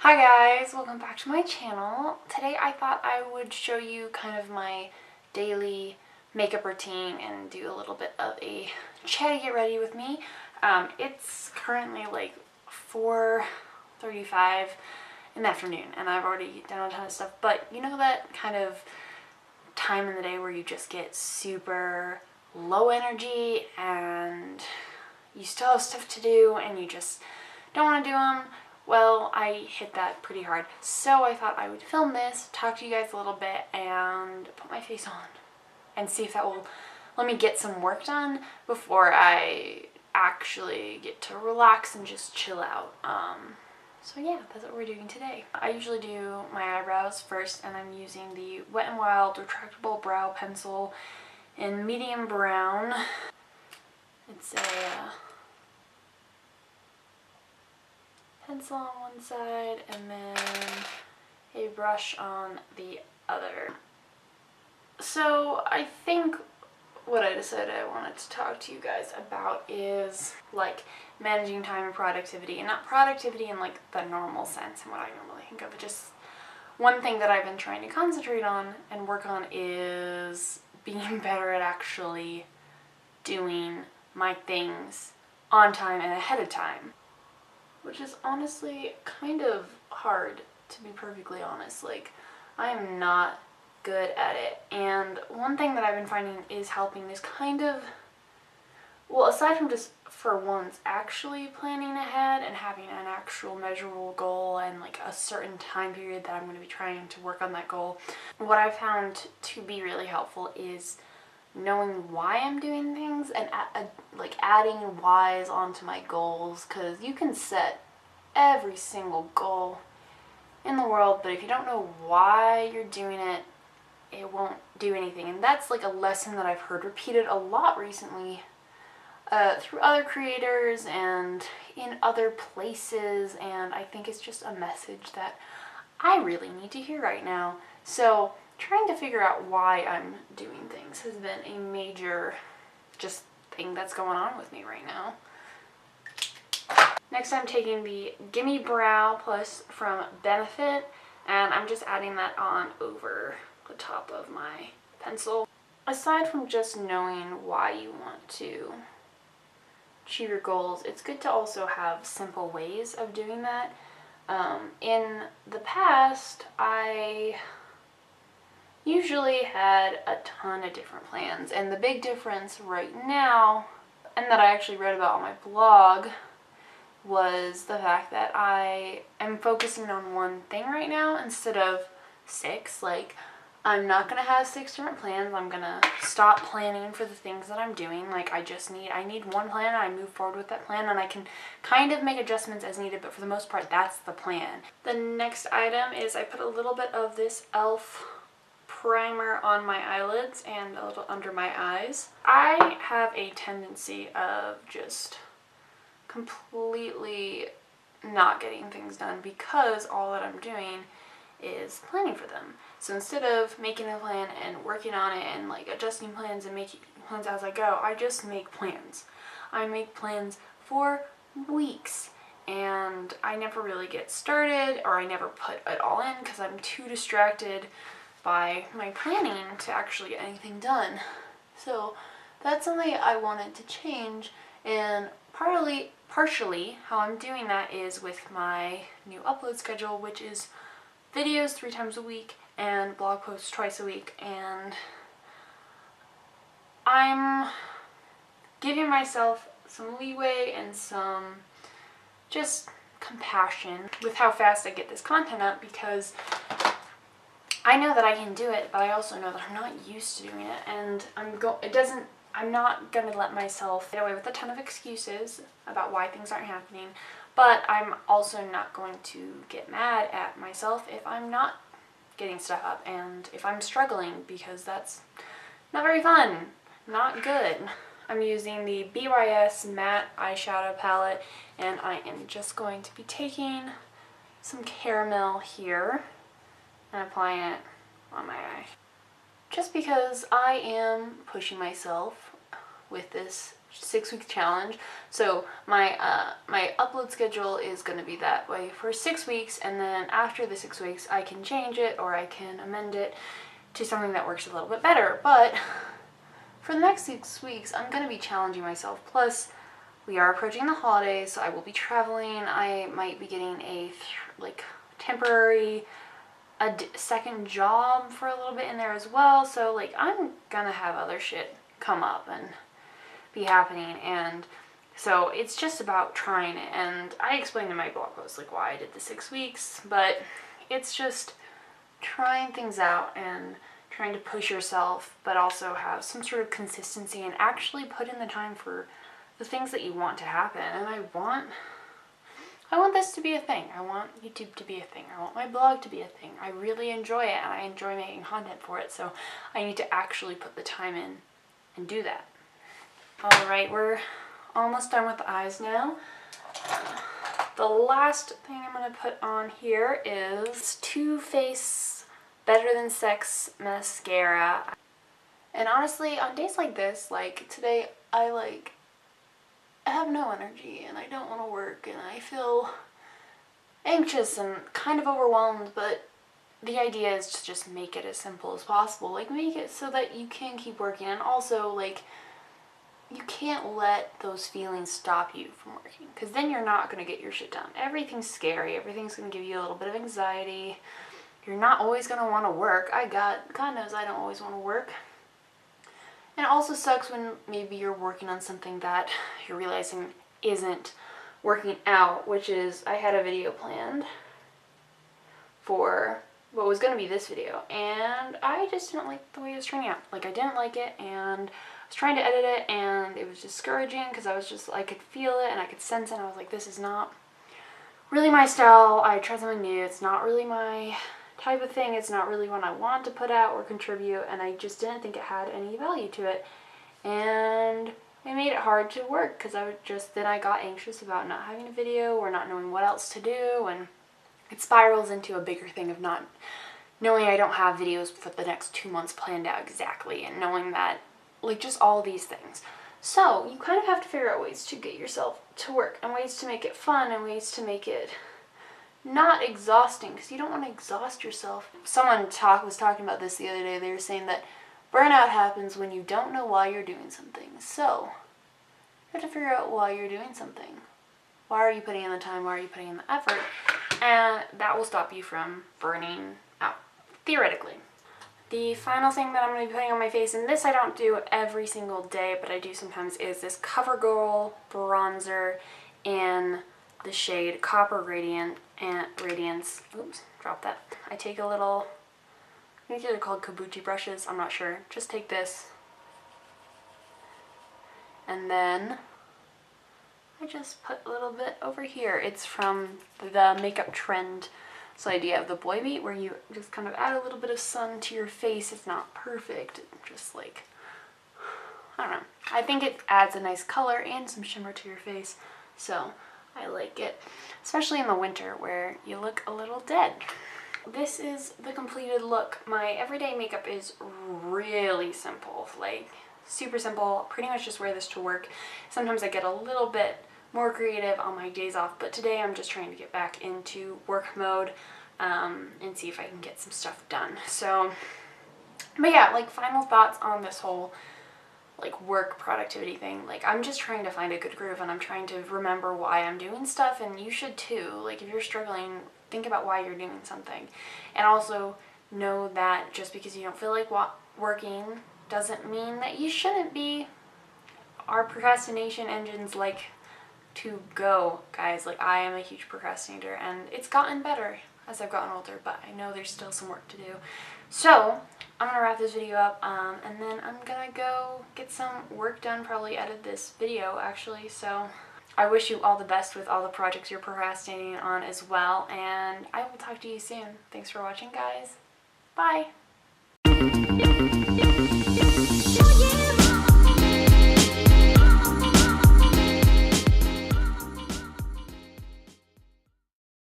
Hi guys, welcome back to my channel. Today I thought I would show you kind of my daily makeup routine and do a little bit of a chatty get ready with me. It's currently like 4:35 in the afternoon and I've already done a ton of stuff, but you know that kind of time in the day where you just get super low energy and you still have stuff to do and you just don't want to do them? Well, I hit that pretty hard, so I thought I would film this, talk to you guys a little bit, and put my face on and see if that will let me get some work done before I actually get to relax and just chill out. So yeah, that's what we're doing today. I usually do my eyebrows first, and I'm using the Wet n Wild retractable brow pencil in medium brown. It's a pencil on one side and then a brush on the other. So I think what I decided I wanted to talk to you guys about is like managing time and productivity, and not productivity in like the normal sense and what I normally think of. Just one thing that I've been trying to concentrate on and work on is being better at actually doing my things on time and ahead of time, which is honestly kind of hard, to be perfectly honest. Like, I am not good at it, and one thing that I've been finding is helping is kind of, well, aside from just for once actually planning ahead and having an actual measurable goal and like a certain time period that I'm going to be trying to work on that goal, what I've found to be really helpful is knowing why I'm doing things and like adding whys onto my goals, because you can set every single goal in the world, but if you don't know why you're doing it, it won't do anything. And that's like a lesson that I've heard repeated a lot recently through other creators and in other places, and I think it's just a message that I really need to hear right now. So trying to figure out why I'm doing things has been a major just thing that's going on with me right now. Next, I'm taking the Gimme Brow Plus from Benefit, and I'm just adding that on over the top of my pencil. Aside from just knowing why you want to achieve your goals, it's good to also have simple ways of doing that. In the past, I usually had a ton of different plans, and the big difference right now, and that I actually read about on my blog, was the fact that I am focusing on one thing right now instead of 6. Like, I'm not gonna have 6 different plans. I'm gonna stop planning for the things that I'm doing. Like, I need one plan, and I move forward with that plan, and I can kind of make adjustments as needed, but for the most part, that's the plan. The next item is I put a little bit of this e.l.f. primer on my eyelids and a little under my eyes. I have a tendency of just completely not getting things done because all that I'm doing is planning for them. So instead of making a plan and working on it and like adjusting plans and making plans as I go, I just make plans. I make plans for weeks and I never really get started, or I never put it all in because I'm too distracted by my planning to actually get anything done. So that's something I wanted to change, and partially how I'm doing that is with my new upload schedule, which is videos 3 times a week and blog posts twice a week, and I'm giving myself some leeway and some just compassion with how fast I get this content up, because I know that I can do it, but I also know that I'm not used to doing it, and I'm not gonna let myself get away with a ton of excuses about why things aren't happening, but I'm also not going to get mad at myself if I'm not getting stuff up and if I'm struggling, because that's not very fun, not good. I'm using the BYS matte eyeshadow palette, and I am just going to be taking some caramel here and applying it on my eye. Just because I am pushing myself with this 6-week challenge. So my my upload schedule is going to be that way for 6 weeks, and then after the 6 weeks I can change it or I can amend it to something that works a little bit better. But for the next 6 weeks I'm going to be challenging myself. Plus we are approaching the holidays, so I will be traveling. I might be getting a temporary second job for a little bit in there as well. So like I'm gonna have other shit come up and be happening, and so it's just about trying it. And I explained in my blog post like why I did the 6 weeks, but it's just trying things out and trying to push yourself, but also have some sort of consistency and actually put in the time for the things that you want to happen. And I want this to be a thing. I want YouTube to be a thing. I want my blog to be a thing. I really enjoy it, and I enjoy making content for it, so I need to actually put the time in and do that. Alright, we're almost done with the eyes now. The last thing I'm going to put on here is Too Faced Better Than Sex mascara. And honestly, on days like this, like today, I have no energy and I don't want to work and I feel anxious and kind of overwhelmed, but the idea is to just make it as simple as possible. Like, make it so that you can keep working, and also like you can't let those feelings stop you from working, because then you're not going to get your shit done. Everything's scary. Everything's going to give you a little bit of anxiety. You're not always going to want to work. God knows I don't always want to work. And it also sucks when maybe you're working on something that you're realizing isn't working out, which is, I had a video planned for what was going to be this video, and I just didn't like the way it was turning out. Like, I didn't like it, and I was trying to edit it, and it was discouraging because I could feel it and I could sense it, and I was like, this is not really my style. I tried something new. It's not really my type of thing. It's not really what I want to put out or contribute, and I just didn't think it had any value to it, and it made it hard to work because then I got anxious about not having a video or not knowing what else to do, and it spirals into a bigger thing of not knowing I don't have videos for the next 2 months planned out exactly, and knowing that, like, just all these things. So you kind of have to figure out ways to get yourself to work, and ways to make it fun, and ways to make it not exhausting, because you don't want to exhaust yourself. Someone was talking about this the other day. They were saying that burnout happens when you don't know why you're doing something. So you have to figure out why you're doing something. Why are you putting in the time? Why are you putting in the effort? And that will stop you from burning out, theoretically. The final thing that I'm going to be putting on my face, and this I don't do every single day, but I do sometimes, is this CoverGirl bronzer in the shade Copper Radiance. Oops, dropped that. I take a little, I think they're called kabuki brushes, I'm not sure. Just take this, and then I just put a little bit over here. It's from the Makeup Trend. This idea of the boy beat, where you just kind of add a little bit of sun to your face. It's not perfect, just like, I don't know. I think it adds a nice color and some shimmer to your face, so I like it, especially in the winter where you look a little dead. This is the completed look. My everyday makeup is really simple, like super simple. Pretty much just wear this to work. Sometimes I get a little bit more creative on my days off, but today I'm just trying to get back into work mode and see if I can get some stuff done. So, but yeah, like, final thoughts on this whole like work productivity thing. Like, I'm just trying to find a good groove, and I'm trying to remember why I'm doing stuff, and you should too. Like, if you're struggling, think about why you're doing something, and also know that just because you don't feel like working doesn't mean that you shouldn't be. Our procrastination engines like to go, guys. Like, I am a huge procrastinator, and it's gotten better as I've gotten older, but I know there's still some work to do. So I'm gonna wrap this video up, and then I'm gonna go get some work done, probably edit this video actually. So I wish you all the best with all the projects you're procrastinating on as well, and I will talk to you soon. Thanks for watching, guys. Bye.